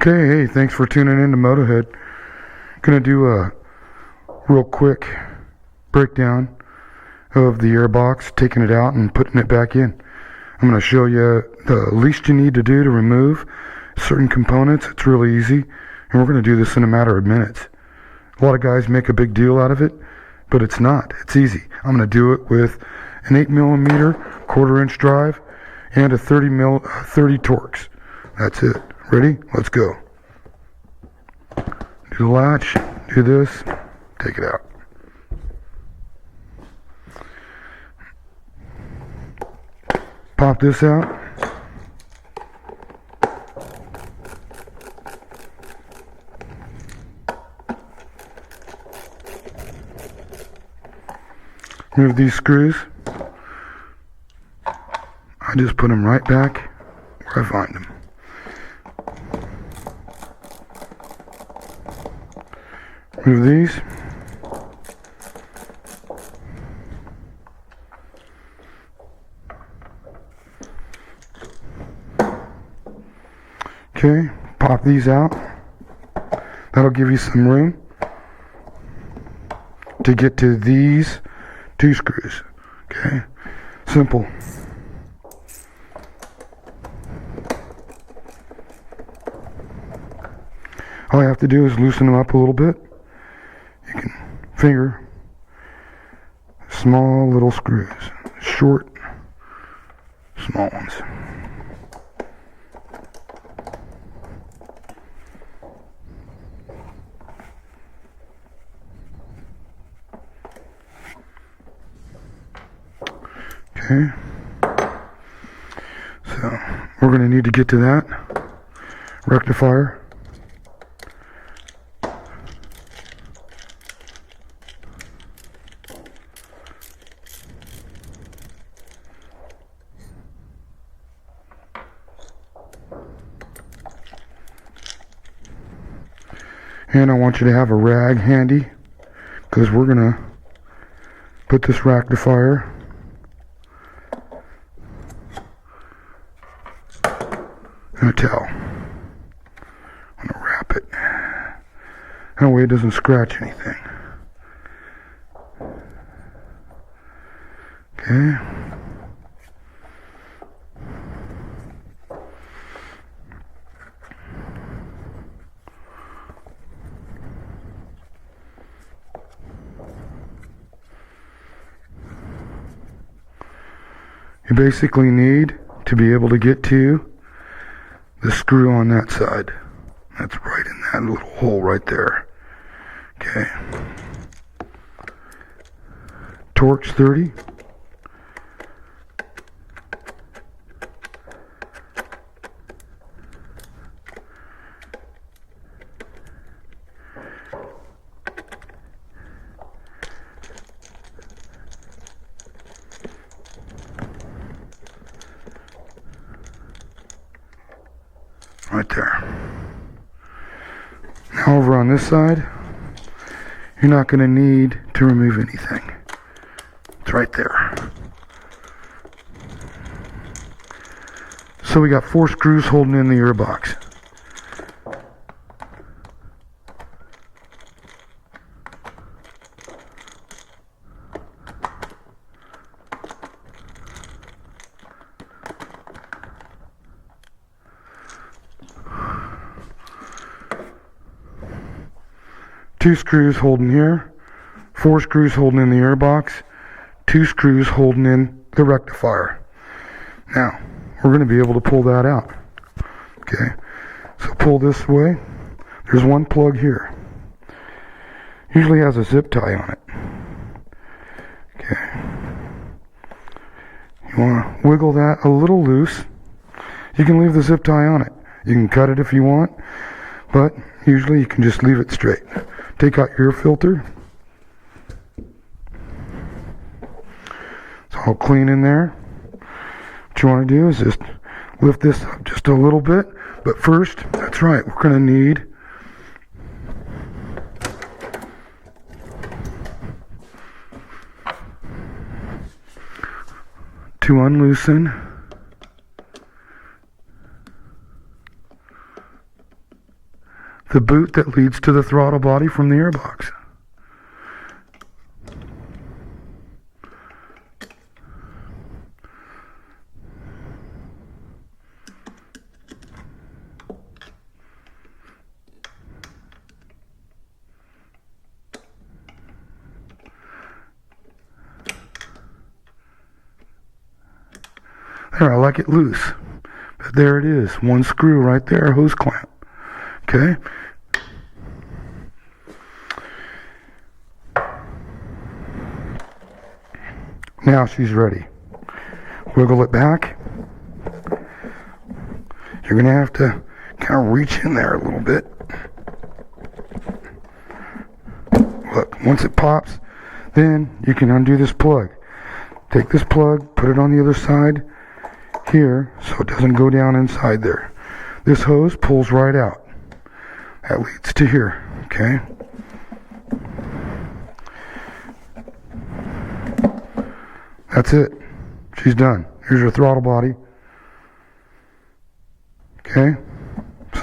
Okay, hey, thanks for tuning in to Motohead. Gonna do a real quick breakdown of the airbox, taking it out and putting it back in. I'm gonna show you the least you need to do to remove certain components. It's really easy, and we're gonna do this in a matter of minutes. A lot of guys make a big deal out of it, but it's not. It's easy. I'm gonna do it with an 8mm 1/4" drive and a 30 Torx. That's it. Ready? Let's go. Do the latch, do this, take it out. Pop this out. Remove these screws. I just put them right back where I find them. Remove these. Okay, pop these out. That'll give you some room to get to these two screws. Okay, simple. All I have to do is loosen them up a little bit. You can finger small little screws, short, small ones. Okay, so we're going to need to get to that rectifier. And I want you to have a rag handy, because we're going to put this rectifier in a towel. I'm going to wrap it. That way it doesn't scratch anything. Okay. You basically need to be able to get to the screw on that side. That's right in that little hole right there. Okay. Torx 30. Right there. Now over on this side, you're not going to need to remove anything. It's right there. So we got 4 screws holding in the airbox. Two screws holding here, 4 screws holding in the airbox, 2 screws holding in the rectifier. Now, we're going to be able to pull that out. Okay, so pull this way. There's one plug here. Usually has a zip tie on it. Okay. You want to wiggle that a little loose. You can leave the zip tie on it. You can cut it if you want, but usually you can just leave it straight. Take out your air filter. It's all clean in there. What you want to do is just lift this up just a little bit. But first, that's right, we're going to need to unloosen the boot that leads to the throttle body from the airbox. There, I like it loose. But there it is. One screw right there, hose clamp. Okay? Now she's ready. Wiggle it back. You're going to have to kind of reach in there a little bit. Look, once it pops, then you can undo this plug. Take this plug, put it on the other side here so it doesn't go down inside there. This hose pulls right out. That leads to here, okay? That's it. She's done. Here's your throttle body. Okay?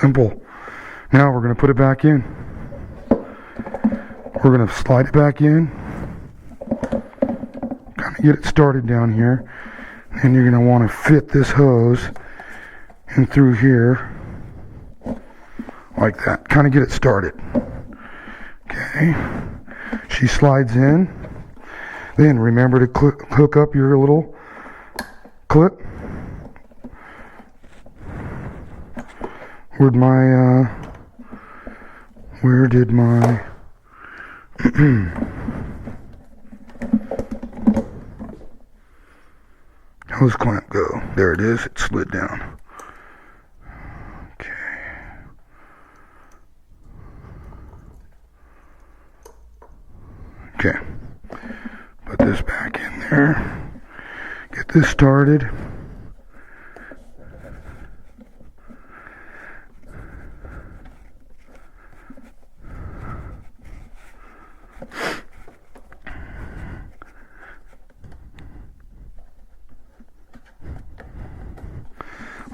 Simple. Now we're going to put it back in. We're going to slide it back in. Kind of get it started down here. And you're going to want to fit this hose in through here. Like that. Kind of get it started. Okay. She slides in. Then remember to hook up your little clip. Where did my hose clamp go? There it is. It slid down. Okay. Put this back in there. Get this started.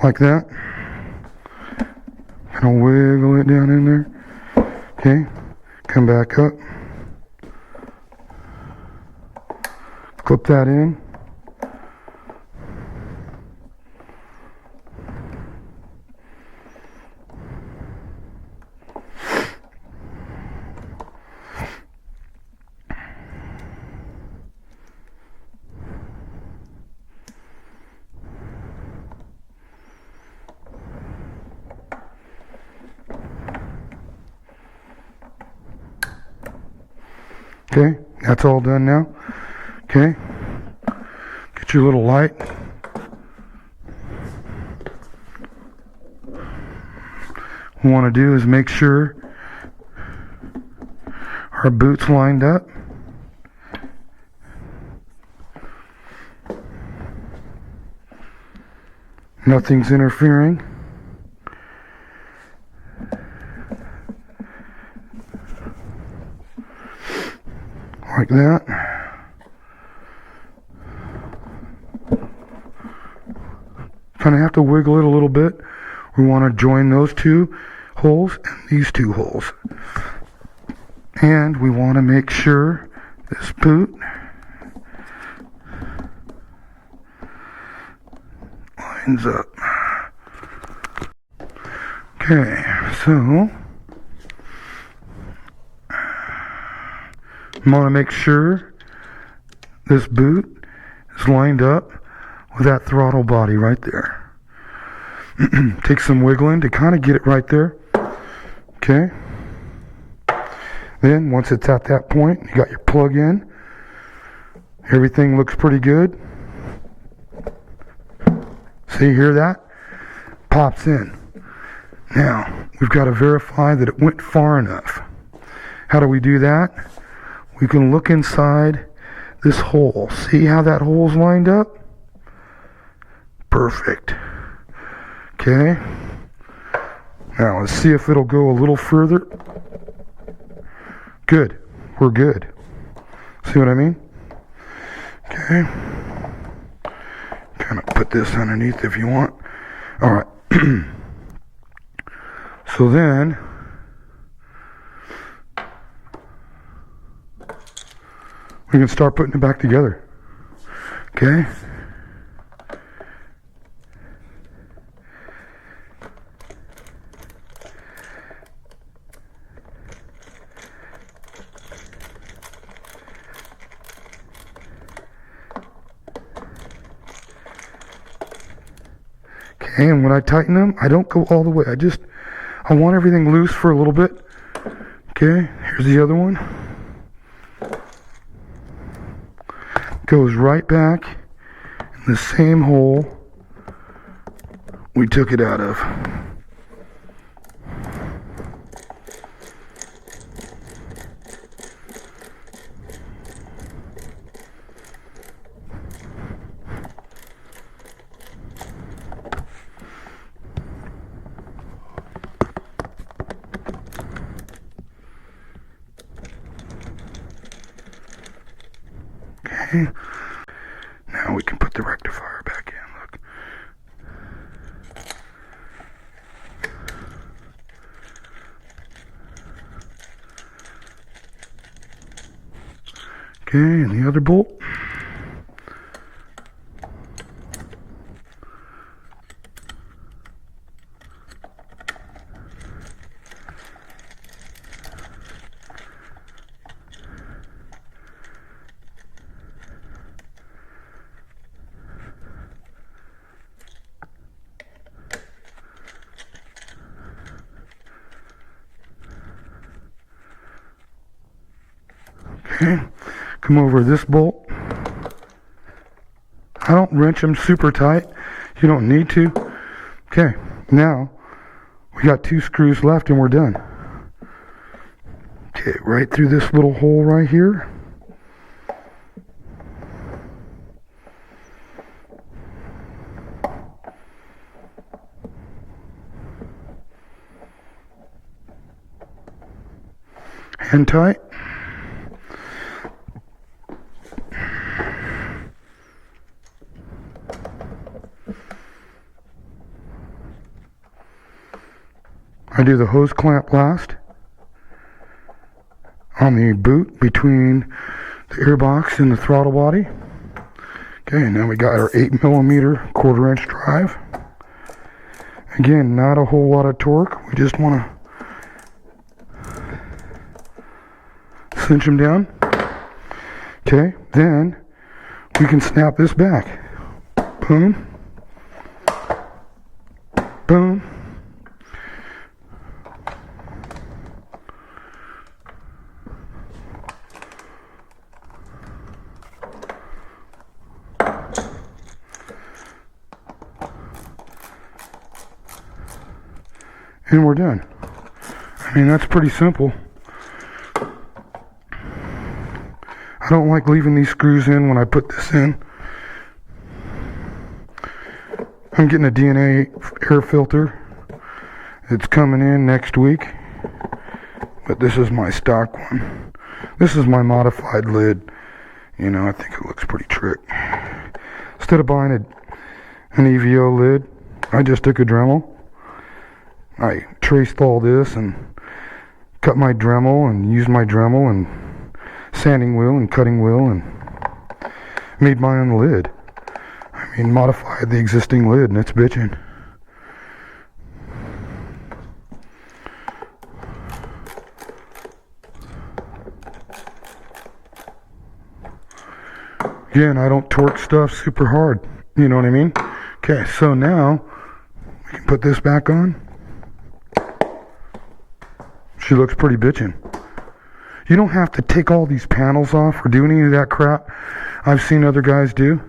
Like that. Kind of wiggle it down in there. Okay. Come back up. Clip that in. Okay, that's all done now. Okay, get your little light. What we want to do is make sure our boot's lined up. Nothing's interfering. Like that. Kind of have to wiggle it a little bit. We want to join those two holes and these two holes. And we want to make sure this boot lines up. Okay, so I want to make sure this boot is lined up with that throttle body right there. Take some wiggling to kind of get it right there. Okay. Then once it's at that point, you got your plug in. Everything looks pretty good. See, hear that? Pops in. Now, we've got to verify that it went far enough. How do we do that? We can look inside this hole. See how that hole's lined up? Perfect. Okay. Now let's see if it'll go a little further. Good. We're good. See what I mean? Okay. Kind of put this underneath if you want. Alright. So then, we can start putting it back together. Okay? Okay, and when I tighten them, I don't go all the way. I want everything loose for a little bit. Okay, here's the other one. Goes right back in the same hole we took it out of. Okay, now we can put the rectifier back in, look. Okay, and the other bolt. Okay, come over this bolt. I don't wrench them super tight. You don't need to. Okay, now we got 2 screws left and we're done. Okay, right through this little hole right here. Hand tight. I do the hose clamp last on the boot between the airbox and the throttle body. Okay, now we got our 8mm 1/4" drive. Again, not a whole lot of torque. We just want to cinch them down. Okay, then we can snap this back. Boom. Boom. And we're done. I mean, that's pretty simple. I don't like leaving these screws in when I put this in. I'm getting a DNA air filter. It's coming in next week. But this is my stock one. This is my modified lid. You know, I think it looks pretty trick. Instead of buying an EVO lid, I just took a Dremel. I traced all this and cut my Dremel and used my Dremel and sanding wheel and cutting wheel and made my own lid. I mean, modified the existing lid and it's bitching. Again, I don't torque stuff super hard. You know what I mean? Okay, so now we can put this back on. She looks pretty bitchin'. You don't have to take all these panels off or do any of that crap I've seen other guys do.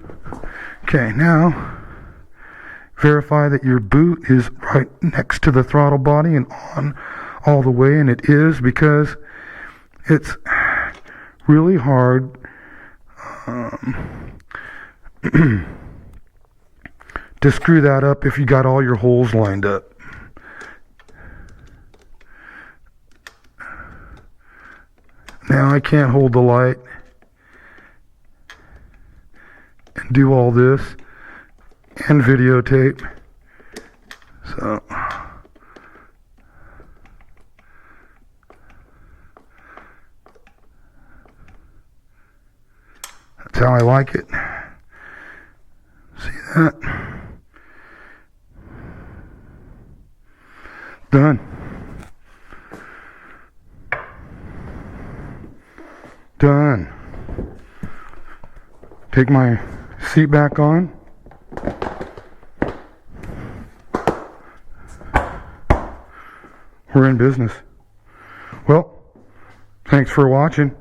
Okay, now verify that your boot is right next to the throttle body and on all the way, and it is, because it's really hard to screw that up if you got all your holes lined up. Now I can't hold the light and do all this and videotape. So That's how I like it. See that? Done. Done. Take my seat back on. We're in business. Well, thanks for watching.